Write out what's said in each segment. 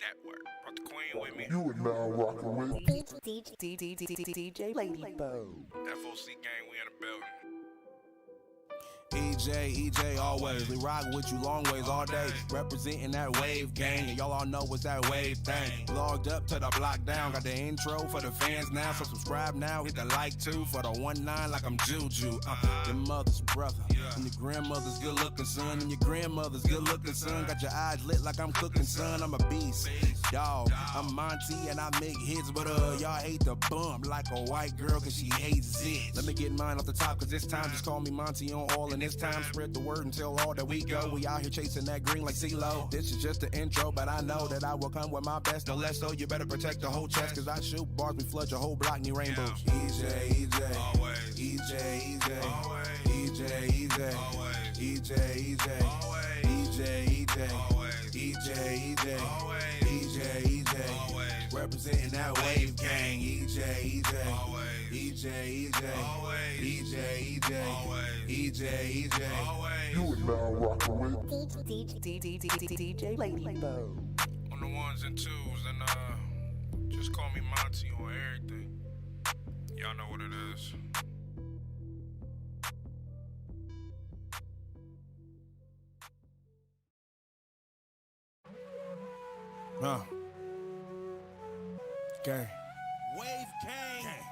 That work. Brought the queen with me. You are now rocking with DJ Ladybug. FOC gang, we in the building. EJ, always. We rock with you long ways all day. Representing that wave gang. And y'all all know what's that wave thing. Logged up to the block down. Got the intro for the fans now. So subscribe now. Hit the like too for the 1-9 like I'm Juju. Your mother's brother. And your grandmother's good looking son. And your grandmother's good looking son. Got your eyes lit like I'm cooking son. I'm a beast. Dog. I'm Monty and I make hits. But y'all hate the bump like a white girl cause she hates it. Let me get mine off the top cause this time just call me Monty on all. And this time spread the word and tell all that we go. We out here chasing that green like CeeLo. This is just the intro, but I know that I will come with my best. No less so, you better protect the whole chest. Cause I shoot bars, we flood your whole block, need rainbows. EJ, Always. EJ, Always. EJ, Always. EJ, Always. EJ, Always. Always. representing that wave gang. EJ, Always. Always. EJ, Always. You are now rocking with DJ Ladybug. On the ones and twos, and just call me Monty on everything. Y'all know what it is. gang. Wave gang.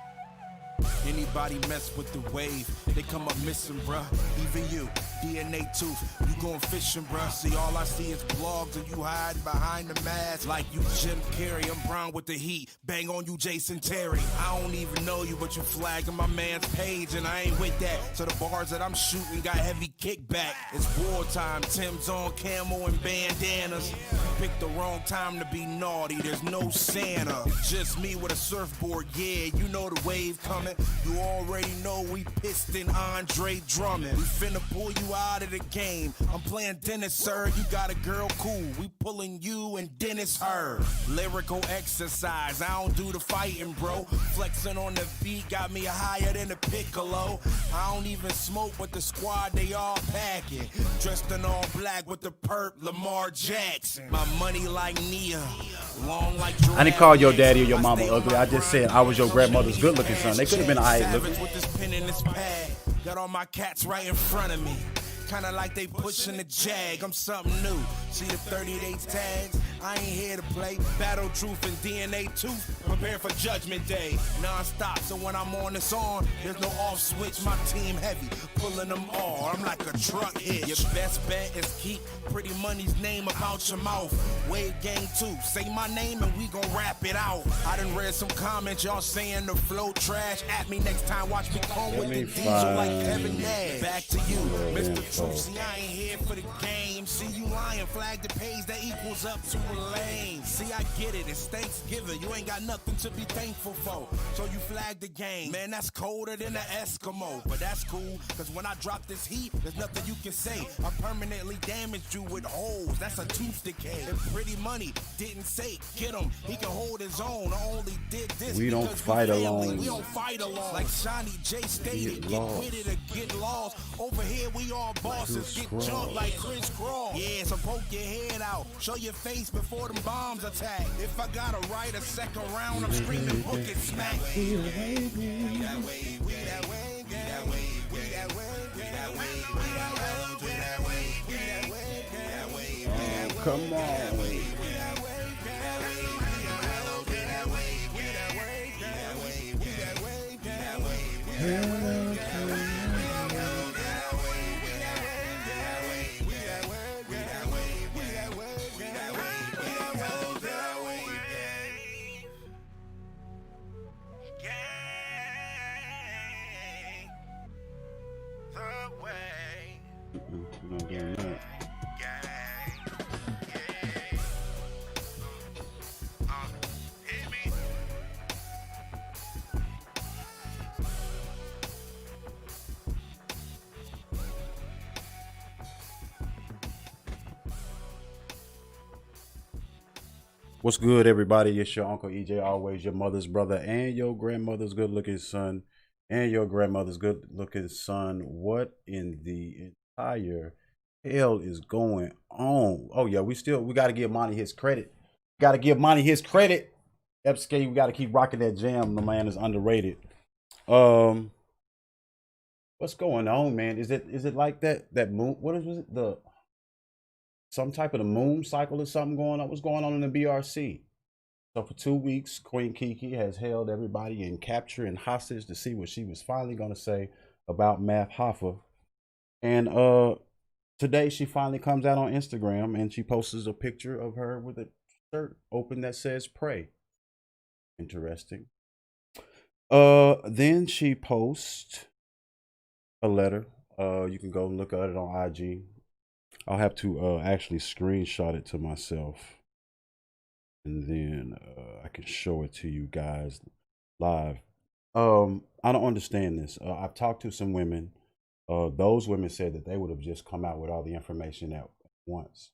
Anybody mess with the wave, they come up missing, bruh. Even you, DNA tooth, you going fishing, bruh. See, all I see is blogs and you hiding behind the mask like you Jim Carrey. I'm Brown with the heat, bang on you Jason Terry. I don't even know you, but you flagging my man's page, and I ain't with that. So the bars that I'm shooting got heavy kickback. It's wartime, Tim's on camo and bandanas. Picked the wrong time to be naughty, there's no Santa. Just me with a surfboard, yeah, you know the wave coming. You already know we pissed in Andre Drummond. We finna pull you out of the game. I'm playing Dennis, sir. You got a girl, cool. We pulling you and Dennis her. Lyrical exercise. I don't do the fighting, bro. Flexing on the beat got me higher than a piccolo. I don't even smoke with the squad. They all packing. Dressed in all black with the perp Lamar Jackson. My money like Nia. Long like Jordan. I didn't call your daddy or your mama ugly. I just said I was your grandmother's good looking son. They could have been alright looking. With this pen in this pad, got all my cats right in front of me. Kinda like they pushing the Jag, I'm something new. See the 30-day tags? I ain't here to play. Battle Truth and DNA Tooth. Prepare for Judgment Day. Non-stop, so when I'm on the song, there's no off switch. My team heavy, pulling them all. I'm like a truck hitch. Your best bet is keep Pretty Money's name about your mouth. Wave Gang 2, say my name and we gon' rap it out. I done read some comments, y'all saying the flow trash. At me next time, watch me come with the diesel like Kevin Nash. Back to you, Mr. Truth. See, I ain't here for the game. See you lying, flag the page that equals up to a lane. See, I get it, it's Thanksgiving. You ain't got nothing to be thankful for. So you flag the game. Man, that's colder than an Eskimo. But that's cool, cause when I drop this heat, there's nothing you can say. I permanently damaged you with holes. That's a tooth decay. If Pretty Money didn't say, get him, he can hold his own. I only did this We don't because fight family. alone. We don't fight alone. Like Shawnee J stated, get with it or get lost. Over here, we all bosses. Get jumped like Chris Cross. Yeah, so poke your head out. Show your face before them bombs attack. If I gotta write a second round, I'm screaming, book it, smack. We that way, we that way, we that way, we that way, we that way, we that way, we that way, we that way, we that way, we that way. Come on. What's good, everybody? It's your Uncle EJ, always your mother's brother and your grandmother's good-looking son and your grandmother's good-looking son. What in the entire hell is going on? Oh yeah, we got to give Monty his credit Got to give Monty his credit. FSK, we got to keep rocking that jam. The man is underrated. What's going on, man? Is it like that moon? What is it? Some type of the moon cycle or something going on? What's going on in the BRC? So for 2 weeks, Queen Kiki has held everybody in capture and hostage to see what she was finally going to say about Math Hoffa. And today she finally comes out on Instagram and she posts a picture of her with a shirt open that says pray. Interesting. Then she posts a letter. You can go and look at it on IG. I'll have to actually screenshot it to myself, and then I can show it to you guys live. I don't understand this. I've talked to some women. Those women said that they would have just come out with all the information at once.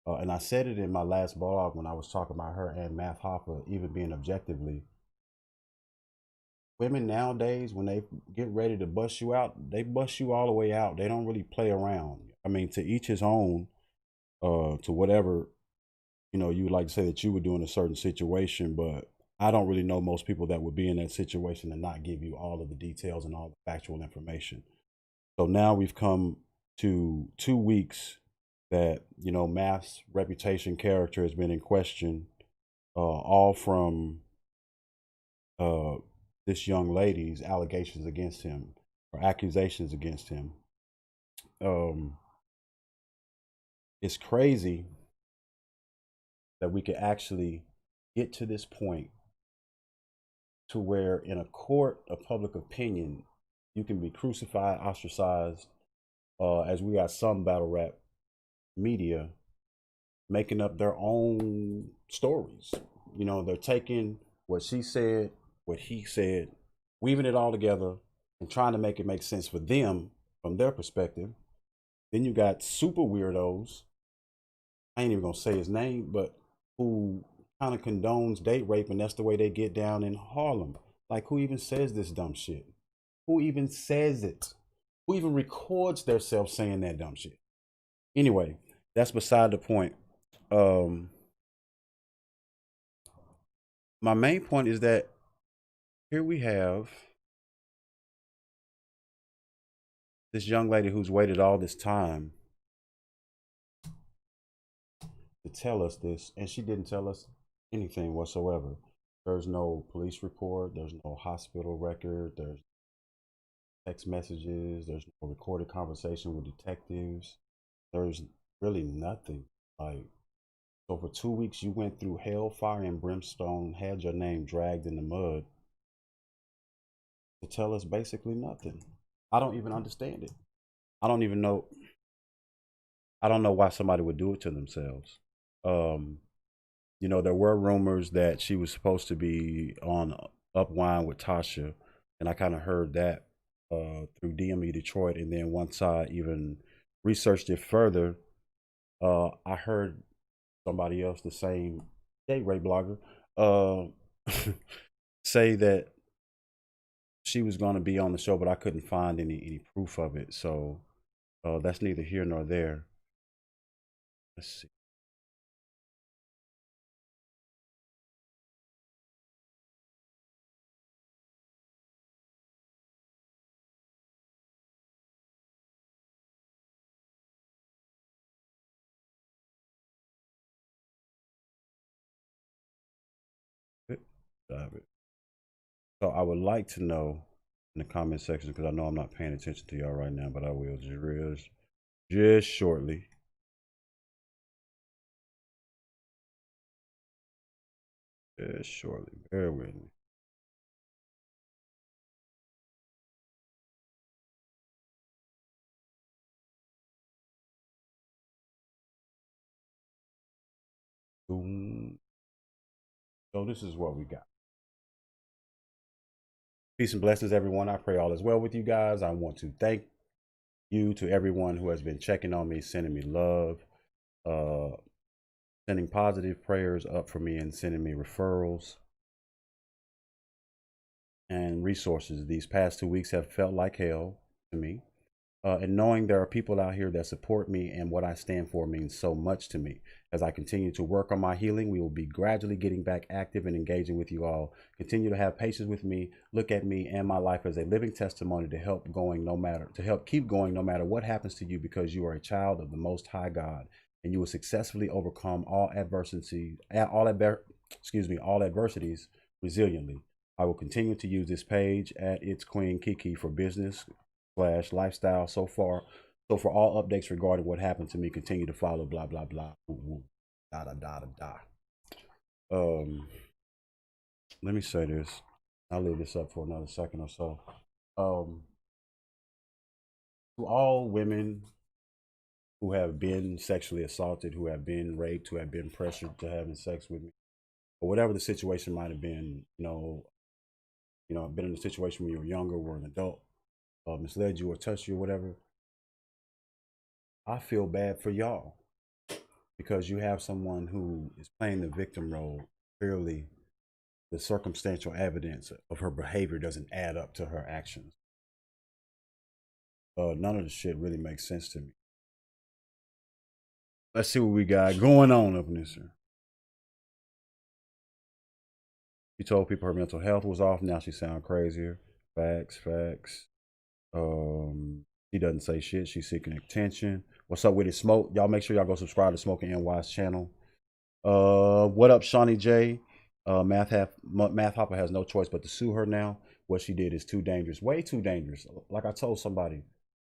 And I said it in my last blog when I was talking about her and Math Hoffa even being objectively. Women nowadays, when they get ready to bust you out, they bust you all the way out. They don't really play around. I mean, to each his own, to whatever, you know, you would like to say that you would do in a certain situation, but I don't really know most people that would be in that situation and not give you all of the details and all the factual information. So now we've come to 2 weeks that, you know, Math's reputation, character has been in question, all from this young lady's allegations against him or accusations against him. It's crazy that we could actually get to this point to where in a court of public opinion, you can be crucified, ostracized, as we got some battle rap media making up their own stories. You know, they're taking what she said, what he said, weaving it all together and trying to make it make sense for them from their perspective. Then you got super weirdos, I ain't even gonna say his name, but who kind of condones date rape, and that's the way they get down in Harlem. Like, who even says this dumb shit? Who even says it? Who even records themselves saying that dumb shit? Anyway, that's beside the point. My main point is that here we have this young lady who's waited all this time to tell us this, and she didn't tell us anything whatsoever. There's no police report, there's no hospital record, there's text messages, there's no recorded conversation with detectives, there's really nothing. Like, so for 2 weeks you went through hell, fire, and brimstone, had your name dragged in the mud to tell us basically nothing. I don't even understand it. I don't even know. I don't know why somebody would do it to themselves. You know, there were rumors that she was supposed to be on Upwine with Tasha, and I kind of heard that through DME Detroit. And then once I even researched it further, I heard somebody else, the same date rape blogger, say that she was going to be on the show, but I couldn't find any proof of it. So that's neither here nor there. Let's see. So I would like to know in the comment section, because I know I'm not paying attention to y'all right now, but I will just shortly. Just shortly. Bear with me. Boom. So this is what we got. Peace and blessings, everyone. I pray all is well with you guys. I want to thank you to everyone who has been checking on me, sending me love, sending positive prayers up for me, and sending me referrals and resources. These past 2 weeks have felt like hell to me. And knowing there are people out here that support me and what I stand for means so much to me. As I continue to work on my healing, we will be gradually getting back active and engaging with you all. Continue to have patience with me. Look at me and my life as a living testimony to help keep going no matter what happens to you, because you are a child of the Most High God, and you will successfully overcome all adversities resiliently. I will continue to use this page at its Queen Kiki for business/lifestyle. So for all updates regarding what happened to me, continue to follow blah blah blah. Da da da da da. Let me say this. I'll leave this up for another second or so. To all women who have been sexually assaulted, who have been raped, who have been pressured to having sex with me, or whatever the situation might have been, been in a situation when you were younger, were an adult, misled you or touched you or whatever, I feel bad for y'all, because you have someone who is playing the victim role. Clearly, the circumstantial evidence of her behavior doesn't add up to her actions. None of the shit really makes sense to me. Let's see what we got going on up in this here. She told people her mental health was off. Now she sound crazier. Facts. She doesn't say shit. She's seeking attention. What's up with it, Smoke? Y'all make sure y'all go subscribe to Smoking NY's channel. What up, Shawnee J? Math Hoffa has no choice but to sue her now. What she did is too dangerous. Way too dangerous. Like I told somebody,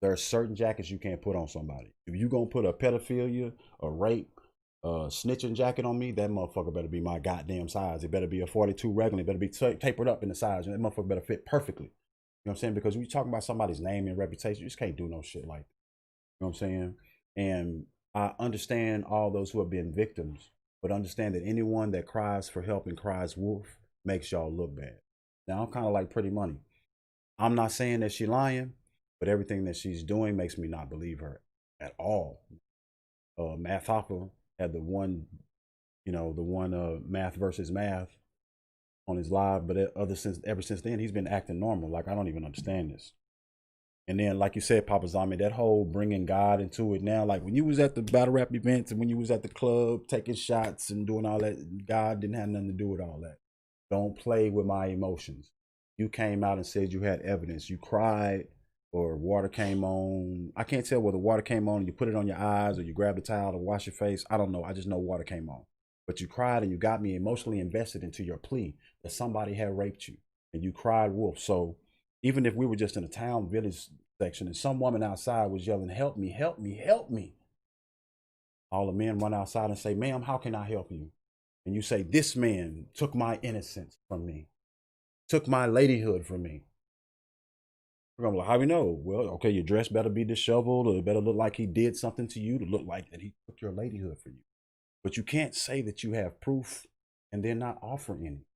there are certain jackets you can't put on somebody. If you gonna put a pedophilia, a rape, snitching jacket on me, that motherfucker better be my goddamn size. It better be a 42 regular. It better be tapered up in the size. And that motherfucker better fit perfectly. You know what I'm saying? Because when you're talking about somebody's name and reputation, you just can't do no shit like that. You know what I'm saying? And I understand all those who have been victims, but understand that anyone that cries for help and cries wolf makes y'all look bad. Now, I'm kind of like Pretty Money. I'm not saying that she's lying, but everything that she's doing makes me not believe her at all. Math Hoffa had the one Math versus Math on his live, but ever since then, he's been acting normal. Like, I don't even understand this. And then, like you said, Papa Zami, that whole bringing God into it now, like when you was at the battle rap events and when you was at the club taking shots and doing all that, God didn't have nothing to do with all that. Don't play with my emotions. You came out and said you had evidence. You cried or water came on. I can't tell whether water came on and you put it on your eyes or you grabbed a towel to wash your face. I don't know. I just know water came on. But you cried and you got me emotionally invested into your plea that somebody had raped you. And you cried wolf. So even if we were just in a town village section and some woman outside was yelling, help me, help me, help me. All the men run outside and say, ma'am, how can I help you? And you say, this man took my innocence from me, took my ladyhood from me. We're gonna be like, how we know? Well, okay, your dress better be disheveled, or it better look like he did something to you to look like that he took your ladyhood from you. But you can't say that you have proof and then not offer any.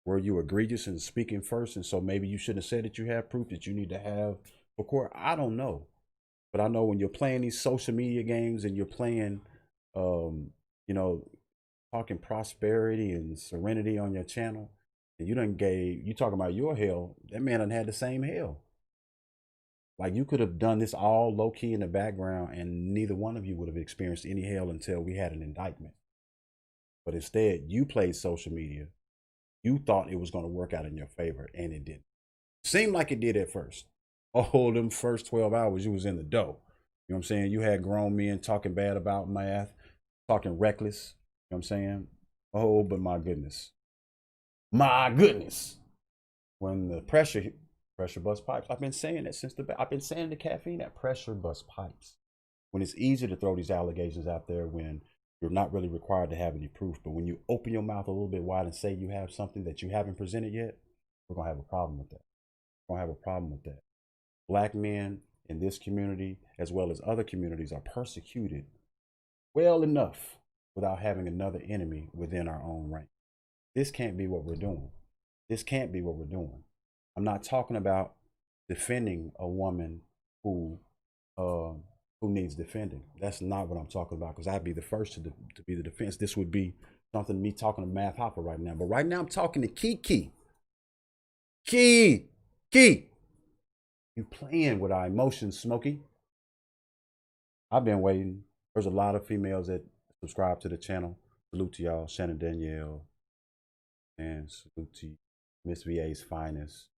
Were you egregious in speaking first? And so maybe you shouldn't have said that you have proof that you need to have for court. I don't know. But I know when you're playing these social media games and you're playing, talking prosperity and serenity on your channel, and you talking about your hell, that man done had the same hell. Like, you could have done this all low key in the background and neither one of you would have experienced any hell until we had an indictment. But instead, you played social media. You thought it was going to work out in your favor, and it didn't. Seemed like it did at first. Oh, them first 12 hours, you was in the dough. You know what I'm saying? You had grown men talking bad about math, talking reckless. You know what I'm saying? Oh, but my goodness. My goodness. When the pressure bust pipes. I've been saying that I've been saying the caffeine, that pressure bust pipes. When it's easy to throw these allegations out there when you're not really required to have any proof. But when you open your mouth a little bit wide and say you have something that you haven't presented yet, we're going to have a problem with that. We're going to have a problem with that. Black men in this community, as well as other communities, are persecuted well enough without having another enemy within our own rank. This can't be what we're doing. This can't be what we're doing. I'm not talking about defending a woman who needs defending. That's not what I'm talking about, because I'd be the first to be the defense. This would be something me talking to Math Hoffa right now. But right now I'm talking to Kiki. Kee Kee. You playing with our emotions, Smokey. I've been waiting. There's a lot of females that subscribe to the channel. Salute to y'all, Shannon Danielle, and salute to Miss VA's finest.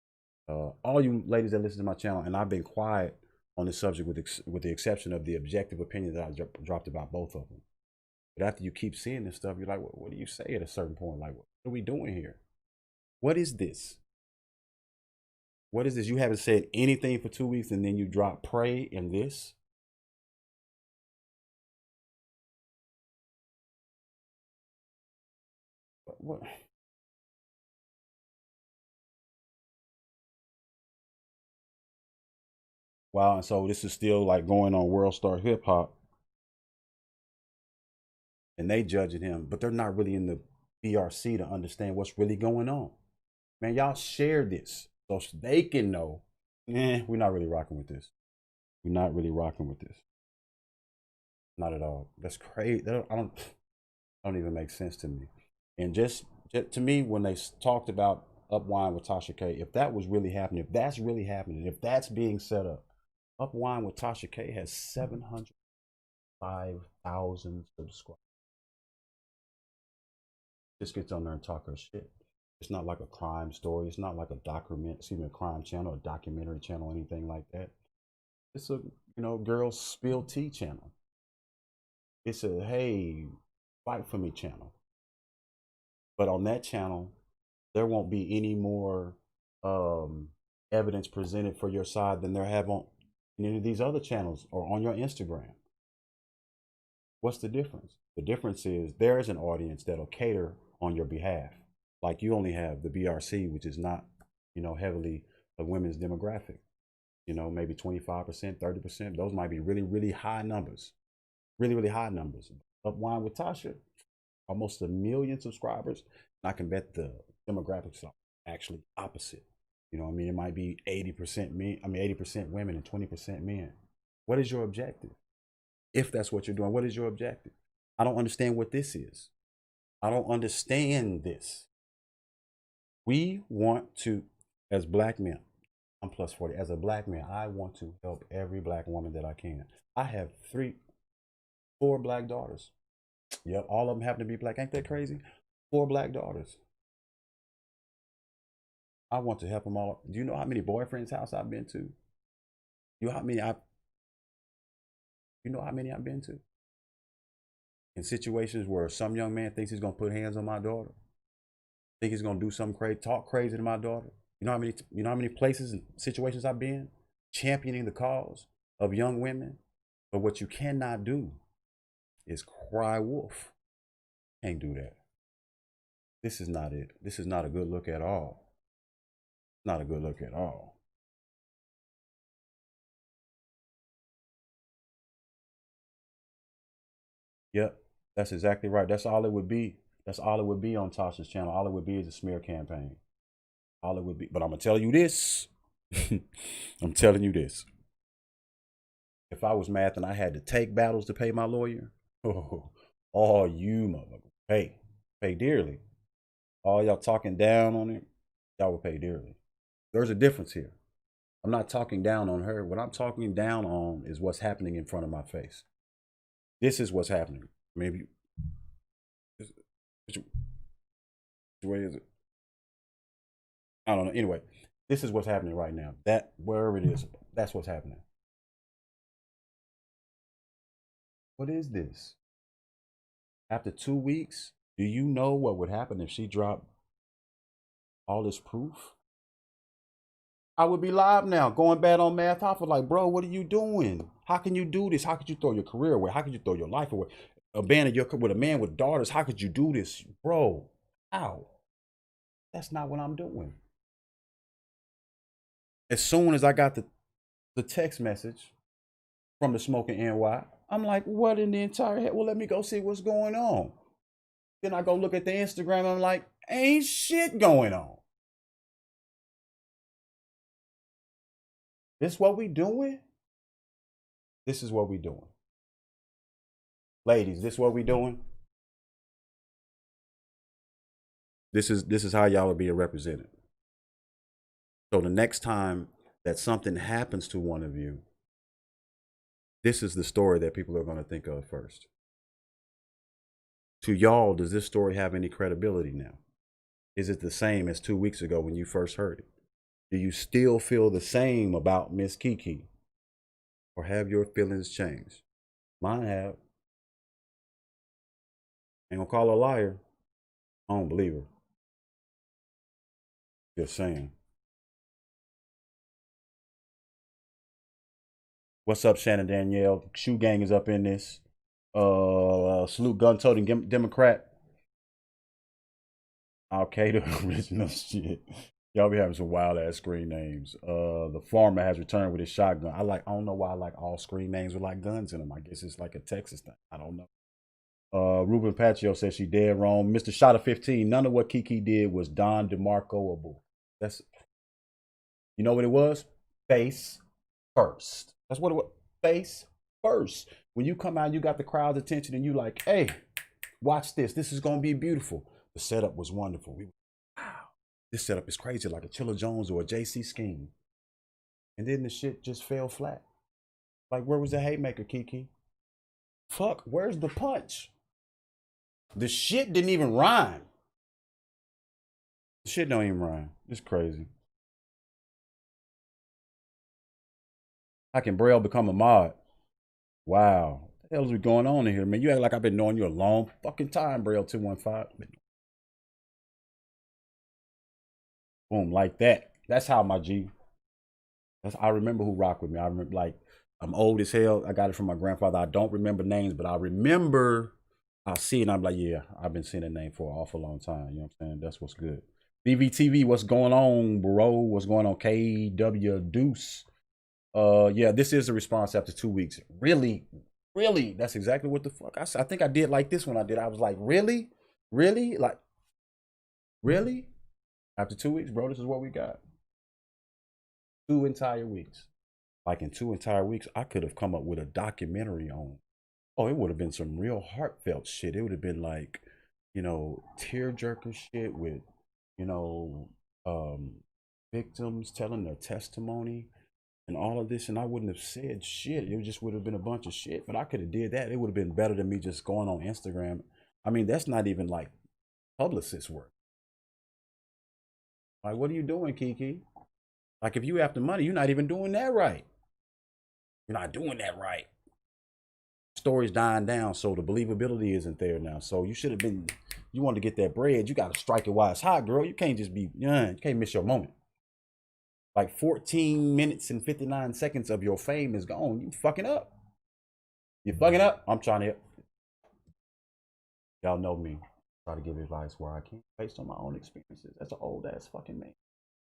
All you ladies that listen to my channel, and I've been quiet on this subject with the exception of the objective opinion that I dropped about both of them. But after you keep seeing this stuff, you're like, what do you say at a certain point? Like, what are we doing here? What is this? What is this? You haven't said anything for 2 weeks and then you drop pray and this? What? Wow, and so this is still like going on World Star Hip Hop. And they judging him, but they're not really in the BRC to understand what's really going on. Man, y'all share this so they can know, we're not really rocking with this. We're not really rocking with this. Not at all. That's crazy. I don't even make sense to me. And just to me, when they talked about Upwine with Tasha K, if that was really happening, if that's really happening, if that's being set up, Upwine with Tasha K has 705,000 subscribers. Just gets on there and talk her shit. It's not like a crime story. It's not like a crime channel, a documentary channel, anything like that. It's a, girls spill tea channel. It's a, hey, fight for me channel. But on that channel, there won't be any more evidence presented for your side than there have on any of these other channels or on your Instagram. What's the difference? The difference is there is an audience that'll cater on your behalf. Like you only have the BRC, which is not, heavily a women's demographic. Maybe 25%, 30%. Those might be really, really high numbers. Really, really high numbers. Upwine with Tasha, almost 1 million subscribers. And I can bet the demographics are actually opposite. It might be 80% men, 80% women and 20% men. What is your objective? If that's what you're doing, what is your objective? I don't understand what this is. I don't understand this. We want to, as black men, I'm plus 40, as a black man, I want to help every black woman that I can. I have 4 black daughters. Yep, all of them happen to be black. Ain't that crazy? 4 black daughters. I want to help them all. Do you know how many boyfriends' house I've been to? You know how many I've been to? In situations where some young man thinks he's gonna put hands on my daughter, think he's gonna do something crazy, talk crazy to my daughter. You know how many places and situations I've been championing the cause of young women. But what you cannot do is cry wolf. Can't do that. This is not it. This is not a good look at all. Not a good look at all. Yep, that's exactly right. That's all it would be. That's all it would be on Tasha's channel. All it would be is a smear campaign. All it would be. But I'm gonna tell you this. I'm telling you this. If I was Math and I had to take battles to pay my lawyer, all you motherfuckers pay dearly. All y'all talking down on it, y'all will pay dearly. There's a difference here. I'm not talking down on her. What I'm talking down on is what's happening in front of my face. This is what's happening. Maybe. Which way is it? I don't know. Anyway, this is what's happening right now. That, wherever it is, that's what's happening. What is this? After 2 weeks, do you know what would happen if she dropped all this proof? I would be live now, going bad on Math Hoffa, like, bro, what are you doing? How can you do this? How could you throw your career away? How could you throw your life away? Abandon your career with a man with daughters. How could you do this? Bro, how? That's not what I'm doing. As soon as I got the text message from the Smoking NY, I'm like, what in the entire head? Well, let me go see what's going on. Then I go look at the Instagram. I'm like, ain't shit going on. This what we doing? This is what we doing. Ladies, this what we doing? This is how y'all are being represented. So the next time that something happens to one of you, this is the story that people are going to think of first. To y'all, does this story have any credibility now? Is it the same as 2 weeks ago when you first heard it? Do you still feel the same about Miss Kiki? Or have your feelings changed? Mine have. Ain't gonna call her a liar. I don't believe her. Just saying. What's up, Shannon Danielle? Shoe Gang is up in this. Salute gun-toting Democrat. Al Qaeda original shit. Y'all be having some wild ass screen names. The farmer has returned with his shotgun. I don't know why I like all screen names with like guns in them. I guess it's like a Texas thing. I don't know. Ruben Paccio says she dead wrong. Mr. Shot of 15. None of what Kiki did was Don DeMarcoable. That's, you know what it was? Face first. That's what it was. Face first. When you come out, you got the crowd's attention, and you like, hey, watch this. This is gonna be beautiful. The setup was wonderful. Wow, this setup is crazy, like a Chilla Jones or a JC scheme. And then the shit just fell flat. Like, where was the haymaker, Kiki? Fuck, where's the punch? The shit didn't even rhyme. The shit don't even rhyme. It's crazy. How can Braille become a mod? Wow. What the hell is going on in here, man? You act like I've been knowing you a long fucking time, Braille 215. Boom, like that. That's how my G. I remember who rocked with me. I remember, like, I'm old as hell. I got it from my grandfather. I don't remember names, but I remember. I'll see it and I'm like, yeah, I've been seeing that name for an awful long time. You know what I'm saying? That's what's good. BVTV, what's going on, bro? What's going on? KW Deuce. Yeah, this is a response after 2 weeks. Really? Really? That's exactly what the fuck I said. I think I did like this one. I was like, really? Really? Like, really? After 2 weeks, bro, this is what we got. 2 entire weeks. Like, in 2 entire weeks, I could have come up with a documentary on. Oh, it would have been some real heartfelt shit. It would have been like, you know, tearjerker shit with, you know, victims telling their testimony and all of this. And I wouldn't have said shit. It just would have been a bunch of shit. But I could have did that. It would have been better than me just going on Instagram. I mean, that's not even like publicist work. Like, what are you doing, Kiki? Like, if you after money, you're not even doing that right. You're not doing that right. Story's dying down, so the believability isn't there now. So you should have been, you want to get that bread, you got to strike it while it's hot, girl. You can't just be, you can't miss your moment. Like 14 minutes and 59 seconds of your fame is gone. You fucking up. You fucking up. I'm trying to help. Y'all know me. Try to give advice where I can based on my own experiences. That's an old ass fucking man.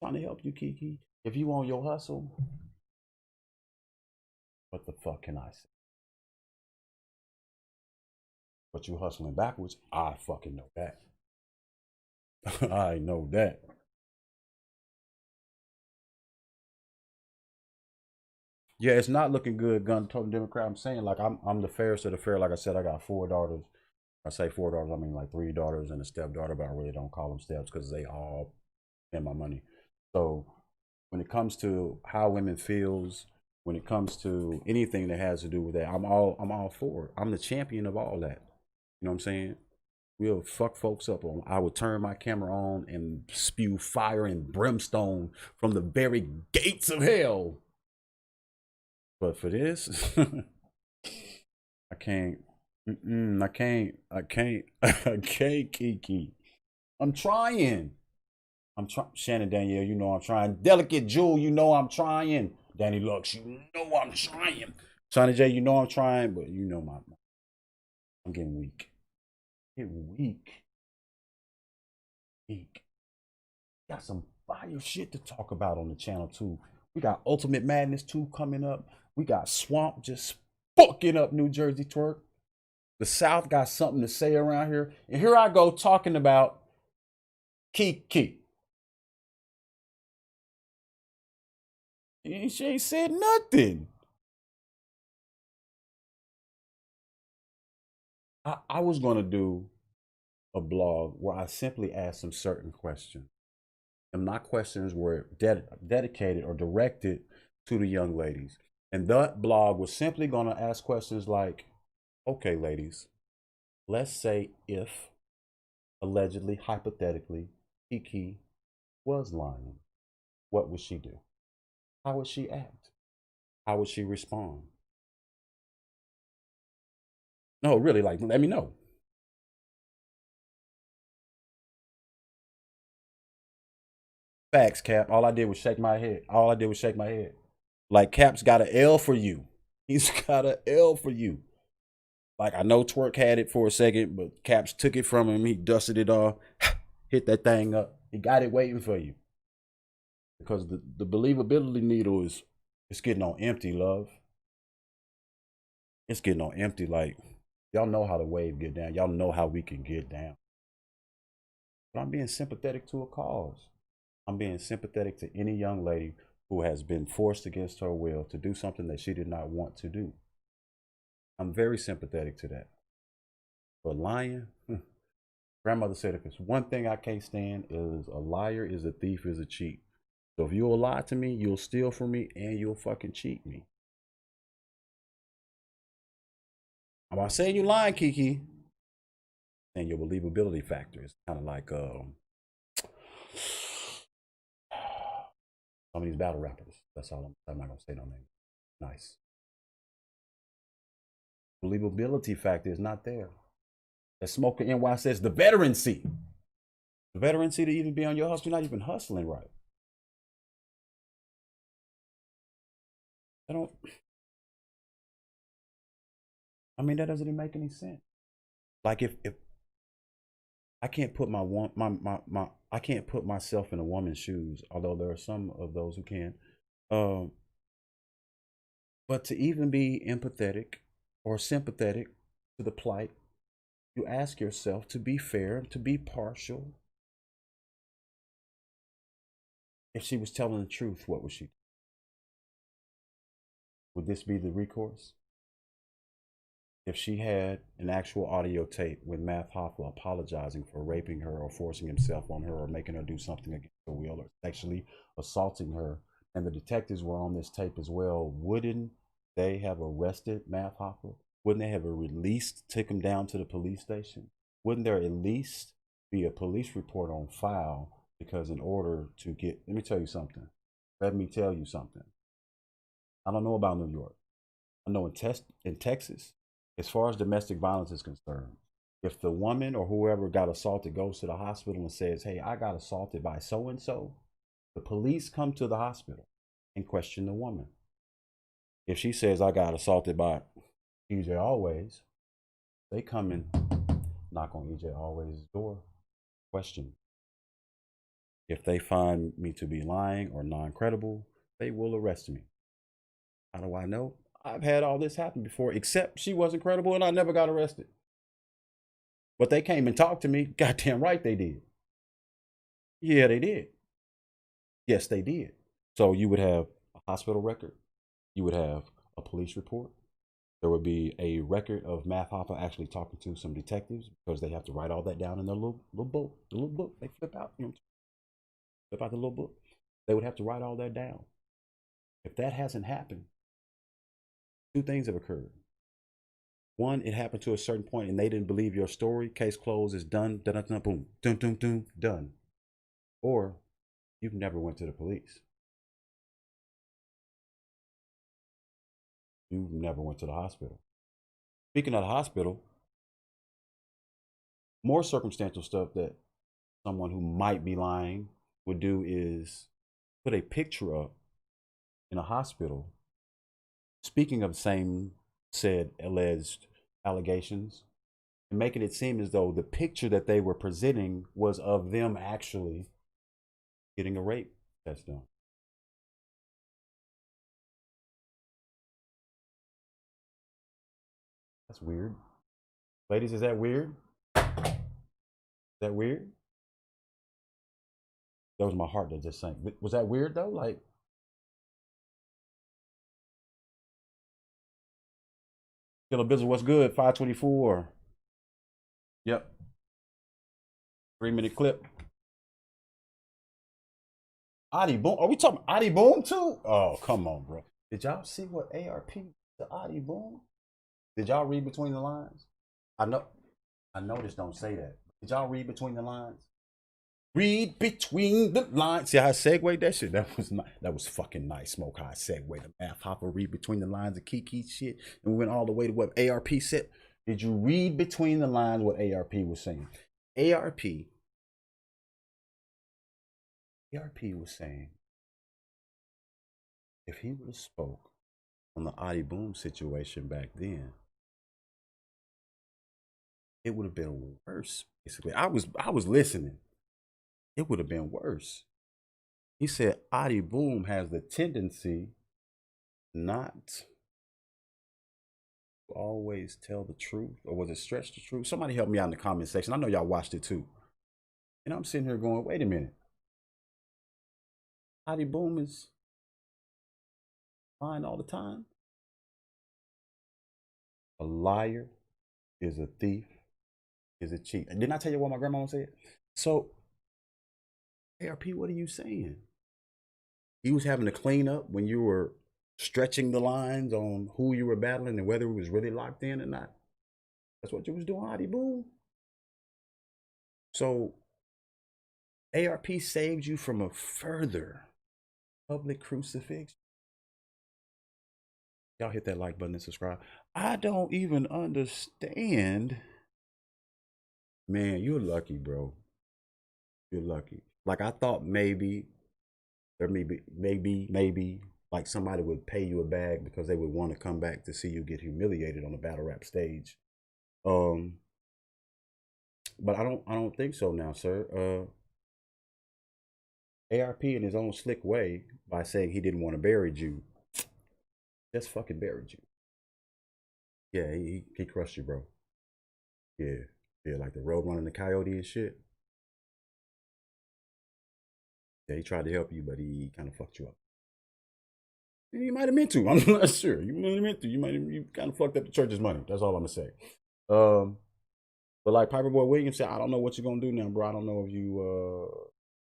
Trying to help you, Kiki. If you on your hustle, what the fuck can I say? But you hustling backwards, I fucking know that. I know that. Yeah, it's not looking good, gun toting Democrat. I'm saying, like, I'm the fairest of the fair. Like I said, I got 4 daughters. I say 4 daughters, I mean like 3 daughters and a stepdaughter, but I really don't call them steps because they all pay my money. So when it comes to how women feels, when it comes to anything that has to do with that, I'm all for it. I'm the champion of all that. You know what I'm saying? We'll fuck folks up on. I will turn my camera on and spew fire and brimstone from the very gates of hell. But for this, I can't. I can't, Kiki. I'm trying. Shannon Danielle, you know I'm trying. Delicate Jewel, you know I'm trying. Danny Lux, you know I'm trying. Sonny J, you know I'm trying, but you know I'm getting weak. Weak. Got some fire shit to talk about on the channel too. We got Ultimate Madness 2 coming up. We got Swamp just fucking up New Jersey twerk. The South got something to say around here. And here I go talking about Kiki. She ain't said nothing. I was going to do a blog where I simply ask some certain questions. And my questions were dedicated or directed to the young ladies. And that blog was simply going to ask questions like, okay, ladies, let's say if allegedly, hypothetically, Kiki was lying, what would she do? How would she act? How would she respond? No, really, like, let me know. Facts, Cap. All I did was shake my head. All I did was shake my head. Like, Cap's got an L for you. He's got an L for you. Like, I know Twerk had it for a second, but Caps took it from him. He dusted it off, hit that thing up. He got it waiting for you. Because the believability needle is, it's getting on empty, love. It's getting on empty. Like, y'all know how the wave get down. Y'all know how we can get down. But I'm being sympathetic to a cause. I'm being sympathetic to any young lady who has been forced against her will to do something that she did not want to do. I'm very sympathetic to that. But lying, grandmother said, if it's one thing I can't stand, is a liar, is a thief, is a cheat. So if you'll lie to me, you'll steal from me, and you'll fucking cheat me. I'm not saying you lying, Kiki. And your believability factor is kind of like some of these battle rappers. That's all. I'm not gonna say no name. Nice. Believability factor is not there. That Smoker NY says the veterancy. The veterancy to even be on your hustle, you're not even hustling right. That doesn't even make any sense. Like if I can't put I can't put myself in a woman's shoes, although there are some of those who can. But to even be empathetic or sympathetic to the plight, you ask yourself to be fair, to be partial. If she was telling the truth, what would she do? Would this be the recourse? If she had an actual audio tape with Math Hoffa apologizing for raping her or forcing himself on her or making her do something against her will or sexually assaulting her, and the detectives were on this tape as well, wouldn't they have arrested Math Hoffa? Wouldn't they have took him down to the police station? Wouldn't there at least be a police report on file? Because in order to get, let me tell you something. I don't know about New York. I know in Texas, as far as domestic violence is concerned, if the woman or whoever got assaulted goes to the hospital and says, hey, I got assaulted by so-and-so, the police come to the hospital and question the woman. If she says, I got assaulted by EJ Always, they come and knock on EJ Always' door, question. If they find me to be lying or non-credible, they will arrest me. How do I know? I've had all this happen before, except she wasn't credible and I never got arrested. But they came and talked to me. Goddamn right they did. Yeah, they did. Yes, they did. So you would have a hospital record. You would have a police report. There would be a record of Math Hoffa actually talking to some detectives because they have to write all that down in their little book. The little book they flip out. Flip out the little book. They would have to write all that down. If that hasn't happened, two things have occurred. One, it happened to a certain point and they didn't believe your story. Case closed, is done, boom, done. Or you've never went to the police. You never went to the hospital. Speaking of the hospital, more circumstantial stuff that someone who might be lying would do is put a picture up in a hospital. Speaking of same said alleged allegations, and making it seem as though the picture that they were presenting was of them actually getting a rape test done. That's weird. Ladies, is that weird? Is that weird? That was my heart that just sank. Was that weird though? Like, Killer Bizzle, what's good? 524. Yep. 3-minute clip. Adi Boom. Are we talking Adi Boom too? Oh, come on, bro. Did y'all see what ARP to Adi Boom? Did y'all read between the lines? I know this don't say that. Did y'all read between the lines? Read between the lines. See how I segued that shit? That was fucking nice. Smoke how I segued the Math Hoffa read between the lines of Kiki shit. And we went all the way to what ARP said. Did you read between the lines what ARP was saying? ARP was saying if he would have spoke on the Adi Boom situation back then, it would have been worse. Basically, I was listening. It would have been worse. He said Adi Boom has the tendency not to always tell the truth, or was it stretch the truth? Somebody help me out in the comment section. I know y'all watched it too. And I'm sitting here going, wait a minute. Adi Boom is lying all the time. A liar is a thief, is a cheat. And didn't I tell you what my grandma said? So, ARP, what are you saying? He was having to clean up when you were stretching the lines on who you were battling and whether it was really locked in or not. That's what you was doing, Adi Boom. So, ARP saved you from a further public crucifixion. Y'all hit that like button and subscribe. I don't even understand. Man, you're lucky, bro. You're lucky. Like, I thought maybe like somebody would pay you a bag because they would want to come back to see you get humiliated on a battle rap stage. But I don't think so now, sir. ARP in his own slick way, by saying he didn't want to bury you, just fucking buried you. Yeah, he crushed you, bro. Yeah, like the road running the coyote and shit. Yeah, he tried to help you, but he kind of fucked you up. And you might have meant to. I'm not sure. You might have meant to. You kind of fucked up the church's money. That's all I'm gonna say. But like Piper Boy Williams said, I don't know what you're gonna do now, bro. I don't know if you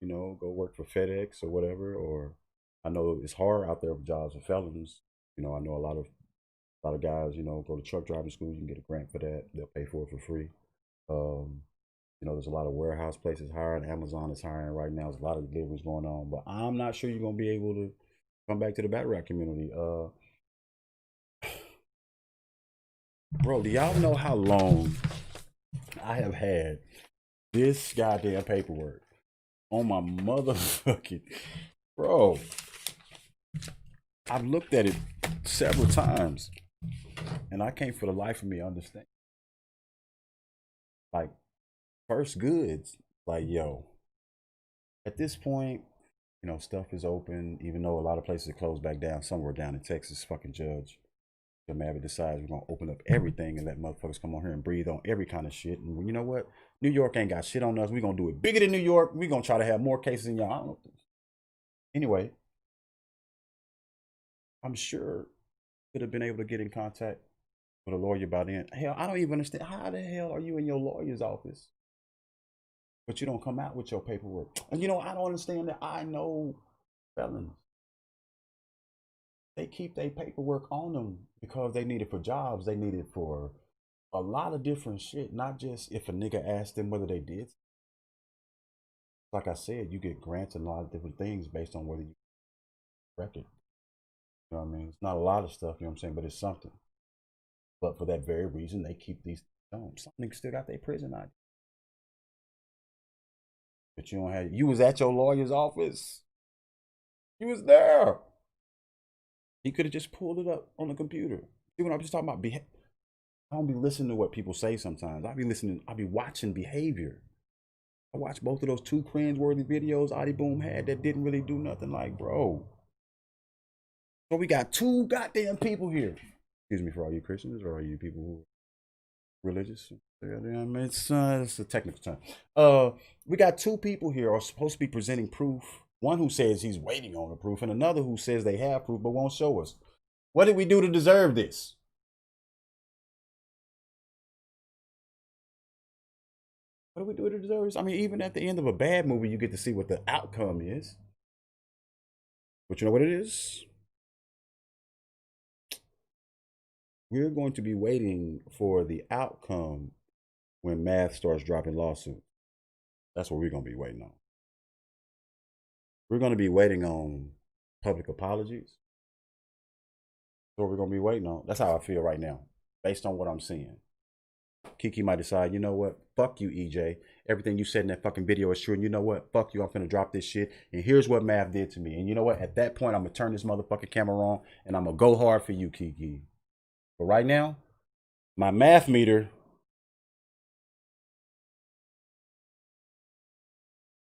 go work for FedEx or whatever. Or I know it's hard out there for jobs for felons. I know a lot of guys, go to truck driving school. You can get a grant for that. They'll pay for it for free. There's a lot of warehouse places hiring. Amazon is hiring right now. There's a lot of deliveries going on, but I'm not sure you're gonna be able to come back to the battle rap community. Bro, do y'all know how long I have had this goddamn paperwork on my motherfucking bro? I've looked at it several times and I can't for the life of me understand. Like, first Goodz, like, yo, at this point, stuff is open, even though a lot of places are closed back down. Somewhere down in Texas, fucking judge Maverick decides we're gonna open up everything and let motherfuckers come on here and breathe on every kind of shit. And you know what? New York ain't got shit on us. We're gonna do it bigger than New York. We're gonna try to have more cases than y'all. I don't know. Anyway, I'm sure could have been able to get in contact with a lawyer by then. Hell, I don't even understand. How the hell are you in your lawyer's office, but you don't come out with your paperwork? And I don't understand that. I know felons. They keep their paperwork on them because they need it for jobs. They need it for a lot of different shit. Not just if a nigga asked them whether they did. Like I said, you get grants and a lot of different things based on whether you record. You know what I mean? It's not a lot of stuff, you know what I'm saying, but it's something. But for that very reason, they keep these on. Some niggas still got their prison ID. But you don't have. You was at your lawyer's office. You was there. He could have just pulled it up on the computer. See what I'm just talking about? I don't be listening to what people say sometimes. I be watching behavior. I watched both of those two cringeworthy videos Adi Boom had that didn't really do nothing. Like, bro. So we got two goddamn people here. Excuse me for all you Christians or all you people who are religious. It's a technical term. We got two people here are supposed to be presenting proof. One who says he's waiting on the proof, and another who says they have proof but won't show us. What did we do to deserve this? What do we do to deserve this? I mean, even at the end of a bad movie, you get to see what the outcome is. But you know what it is? We're going to be waiting for the outcome when Math starts dropping lawsuits. That's what we're going to be waiting on. We're going to be waiting on public apologies. That's what we're going to be waiting on. That's how I feel right now, based on what I'm seeing. Kiki might decide, you know what? Fuck you, EJ. Everything you said in that fucking video is true. And you know what? Fuck you. I'm finna drop this shit. And here's what Math did to me. And you know what? At that point, I'm gonna turn this motherfucking camera on and I'm gonna go hard for you, Kiki. But right now, my math meter,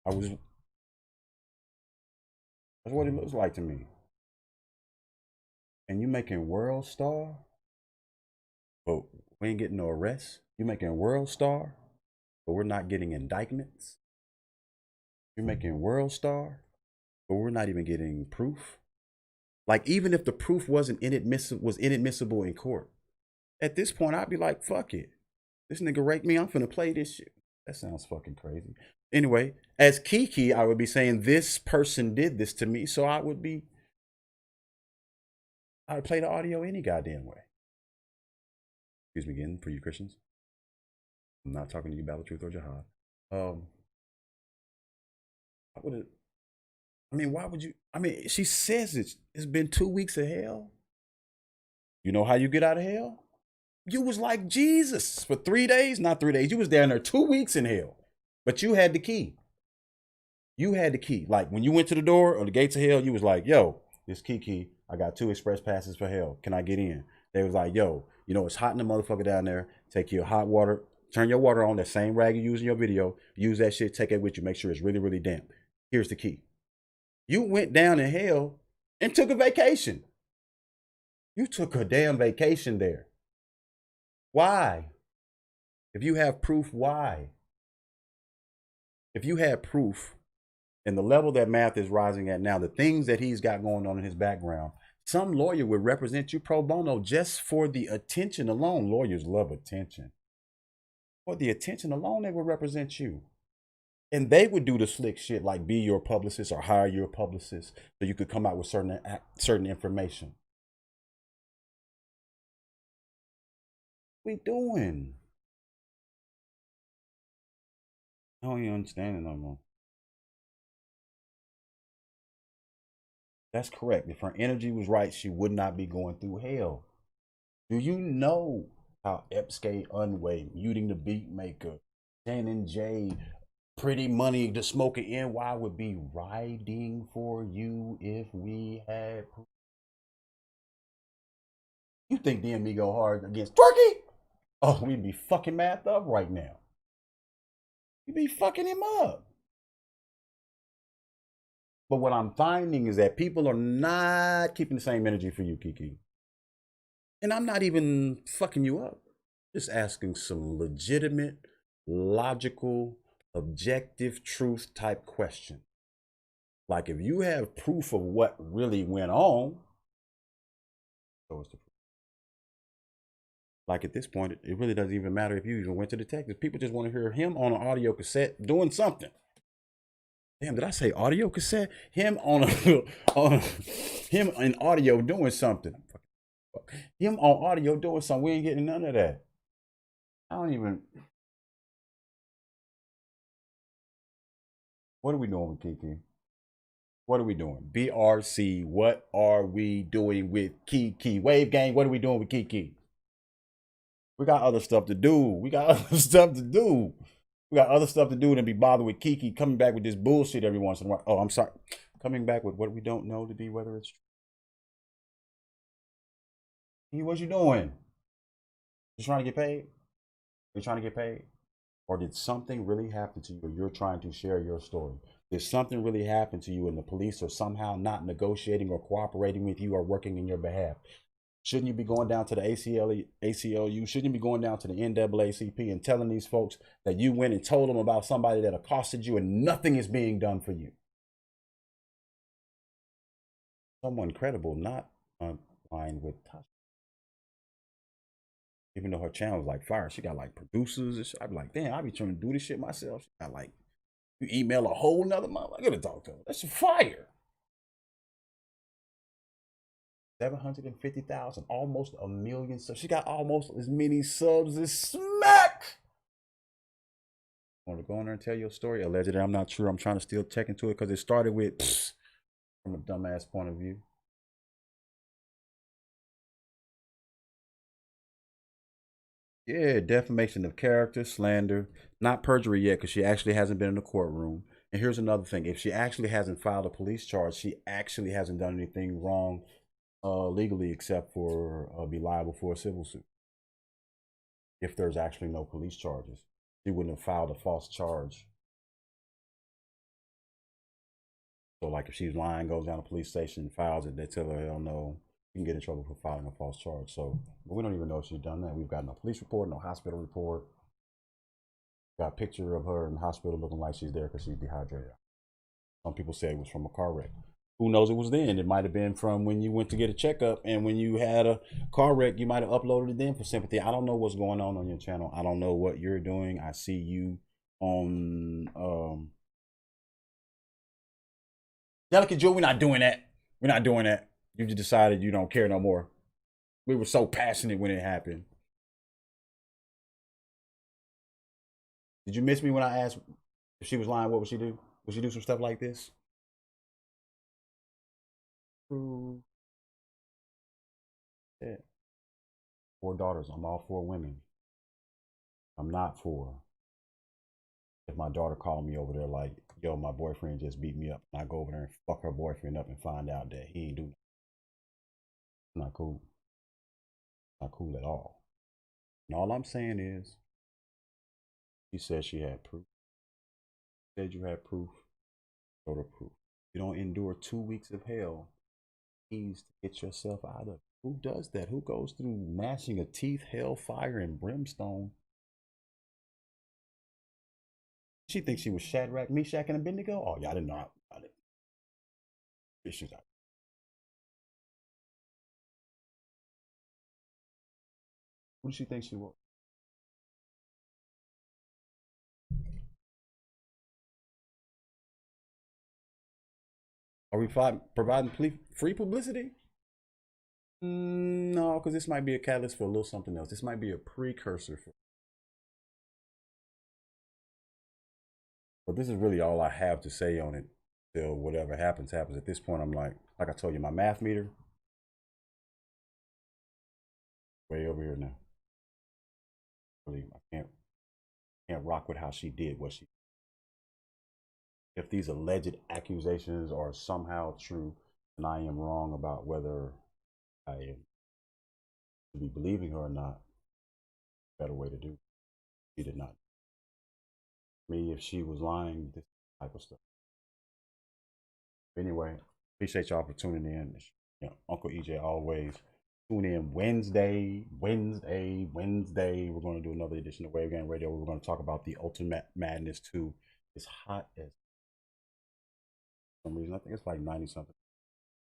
that's what it looks like to me. And you making World Star, but we ain't getting no arrests. You making World Star, but we're not getting indictments. You're making World Star, but we're not even getting proof. Like, even if the proof was inadmissible in court, at this point, I'd be like, fuck it. This nigga raped me. I'm finna play this shit. That sounds fucking crazy. Anyway, as Kiki, I would be saying this person did this to me, so I would play the audio any goddamn way. Excuse me again for you Christians. I'm not talking to you about the truth or jihad. Why would you? She says it's been 2 weeks of hell. You know how you get out of hell? You was like Jesus for 3 days, not 3 days. You was down there 2 weeks in hell, but you had the key. You had the key. Like when you went to the door or the gates of hell, you was like, yo, this Kiki, I got 2 express passes for hell. Can I get in? They was like, yo, you know, it's hot in the motherfucker down there. Take your hot water, turn your water on, that same rag you use in your video. Use that shit, take it with you. Make sure it's really, really damp. Here's the key. You went down in hell and took a vacation. You took a damn vacation there. Why? If you have proof, why? If you had proof, and the level that Math is rising at now, the things that he's got going on in his background, some lawyer would represent you pro bono just for the attention alone. Lawyers love attention. For the attention alone, they would represent you. And they would do the slick shit like be your publicist or hire your publicist so you could come out with certain information. What we doing? I don't even understand it no more. That's correct. If her energy was right, she would not be going through hell. Do you know how Epskay Unway, Muting the Beat Maker, Shannon J, Pretty Money, the Smoker NY would be riding for you if we had proof? You think DME go hard against Twerky? Oh, we'd be fucking Math up right now. We'd be fucking him up. But what I'm finding is that people are not keeping the same energy for you, Kiki. And I'm not even fucking you up. Just asking some legitimate, logical, objective truth type question. Like if you have proof of what really went on, so it's the proof. Like at this point, it really doesn't even matter if you even went to detectives. People just want to hear him on an audio cassette doing something. Damn, did I say audio cassette? Him on him in audio doing something. Him on audio doing something. We ain't getting none of that. I don't even. What are we doing with Kiki? What are we doing? BRC, what are we doing with Kiki? Wave Gang, what are we doing with Kiki? We got other stuff to do. We got other stuff to do. We got other stuff to do than be bothered with Kiki coming back with this bullshit every once in a while. Oh, I'm sorry. Coming back with what we don't know to be whether it's true. Kiki, what you doing? You trying to get paid? You trying to get paid? Or did something really happen to you or you're trying to share your story? Did something really happen to you and the police are somehow not negotiating or cooperating with you or working in your behalf? Shouldn't you be going down to the ACLU? Shouldn't you be going down to the NAACP and telling these folks that you went and told them about somebody that accosted you and nothing is being done for you? Someone credible, not aligned with Tasha. Even though her channel is like fire, she got like producers and shit. I'd be like, damn, I be trying to do this shit myself. She got like, you email a whole nother mother. I gotta talk to her. That's fire. 750,000, almost a million subs. She got almost as many subs as Smack. Want to go in there and tell your story? Allegedly, I'm not sure. I'm trying to still check into it because it started with from a dumbass point of view. Yeah, defamation of character, slander, not perjury yet because she actually hasn't been in the courtroom. And here's another thing: if she actually hasn't filed a police charge, she actually hasn't done anything wrong legally except for be liable for a civil suit. If there's actually no police charges, she wouldn't have filed a false charge. So, like, if she's lying, goes down to the police station, files it, they tell her, hell no, you can get in trouble for filing a false charge. So, but we don't even know if she's done that. We've got no police report, no hospital report. Got a picture of her in the hospital looking like she's there because she's dehydrated. Some people say it was from a car wreck. Who knows it was then? It might have been from when you went to get a checkup, and when you had a car wreck, you might have uploaded it then for sympathy. I don't know what's going on your channel. I don't know what you're doing. I see you on Delicate Jewel. We're not doing that. We're not doing that. You just decided you don't care no more. We were so passionate when it happened. Did you miss me when I asked if she was lying? What would she do? Would she do some stuff like this? Yeah. 4 daughters. I'm all for women. I'm not for if my daughter called me over there like, yo, my boyfriend just beat me up, and I go over there and fuck her boyfriend up and find out that he ain't do nothing. Not cool. Not cool at all. And all I'm saying is, she said she had proof. Said you had proof. Show the proof. You don't endure 2 weeks of hell. Ease to get yourself out of. Who does that? Who goes through gnashing of teeth, hellfire, and brimstone? She thinks she was Shadrach, Meshach, and Abednego? Oh, y'all didn't know. Issues out. Who does she think she was? Are we providing free publicity? No, because this might be a catalyst for a little something else. This might be a precursor for. But this is really all I have to say on it till whatever happens, happens. At this point, I'm like I told you, my math meter, way over here now. Really, I can't rock with how she did what she. If these alleged accusations are somehow true, and I am wrong about whether I am to be believing her or not, better way to do. She did not. Me, if she was lying, this type of stuff. Anyway, appreciate y'all for tuning in. You know, Uncle EJ always tune in Wednesday. We're going to do another edition of Wave Gang Radio. We're going to talk about the Ultimate Madness 2. It's hot as some reason. I think it's like 90 something.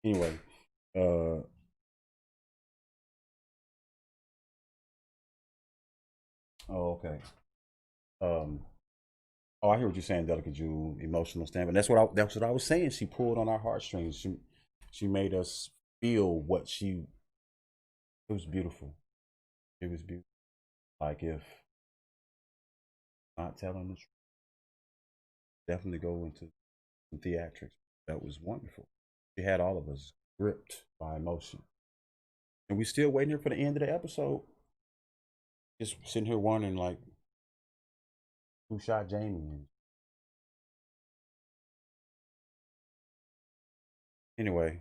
Anyway, oh, okay. Oh, I hear what you're saying, Delicate Jewel, emotional standpoint. That's what I was saying. She pulled on our heartstrings. She made us feel what she. It was beautiful. It was beautiful. Like, if not telling the truth, definitely go into some theatrics. That was wonderful. She had all of us gripped by emotion, and we still waiting here for the end of the episode. Just sitting here wondering, like, who shot Jamie? Anyway,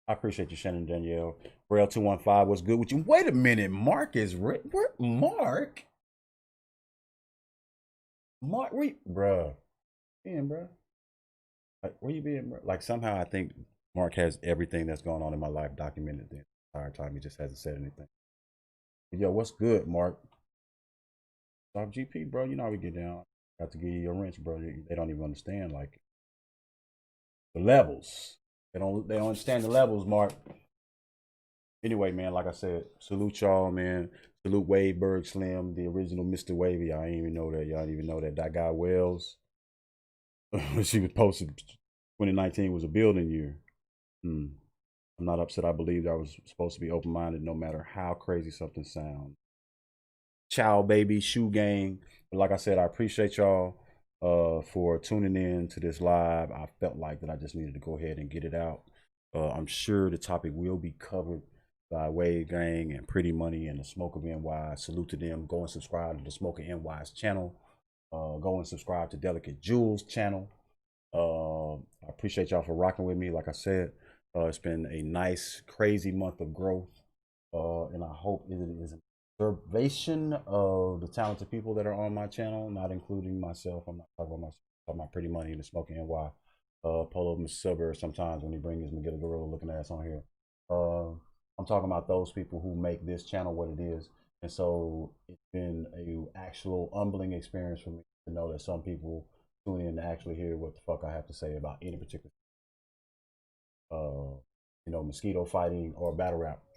I appreciate you, Shannon Danielle. Braille 215, what's good with you? Wait a minute, Mark is where Mark? Mark, bruh. Bruh. Like, where you been, bro? Like, somehow I think Mark has everything that's going on in my life documented the entire time. He just hasn't said anything. But yo, what's good, Mark? Stop GP, bro. You know how we get down. Got to give you a wrench, bro. They don't even understand, like, the levels. They don't understand the levels, Mark. Anyway, man, like I said, salute y'all, man. Salute Waveberg Slim, the original Mr. Wavy. I didn't even know that. Y'all didn't even know that. That guy Wells, when she was posted, 2019 was a building year. I'm not upset. I believed I was supposed to be open-minded no matter how crazy something sounds. Ciao, baby, shoe gang. But like I said, I appreciate y'all for tuning in to this live. I felt like that I just needed to go ahead and get it out. I'm sure the topic will be covered by Wave Gang and Pretty Money and the Smoke of NY. Salute to them. Go and subscribe to the Smoke of NY's channel. Go and subscribe to Delicate Jewel's channel. I appreciate y'all for rocking with me. Like I said, it's been a nice, crazy month of growth. And I hope it is an observation of the talented people that are on my channel, not including myself. I'm not talking about myself, I'm talking about Pretty Money and the Smoking NY. Polo Mr. Silver sometimes when he brings his Megiddo Gorilla looking ass on here. I'm talking about those people who make this channel what it is. And so it's been a actual humbling experience for me to know that some people tune in to actually hear what the fuck I have to say about any particular, mosquito fighting or battle rap.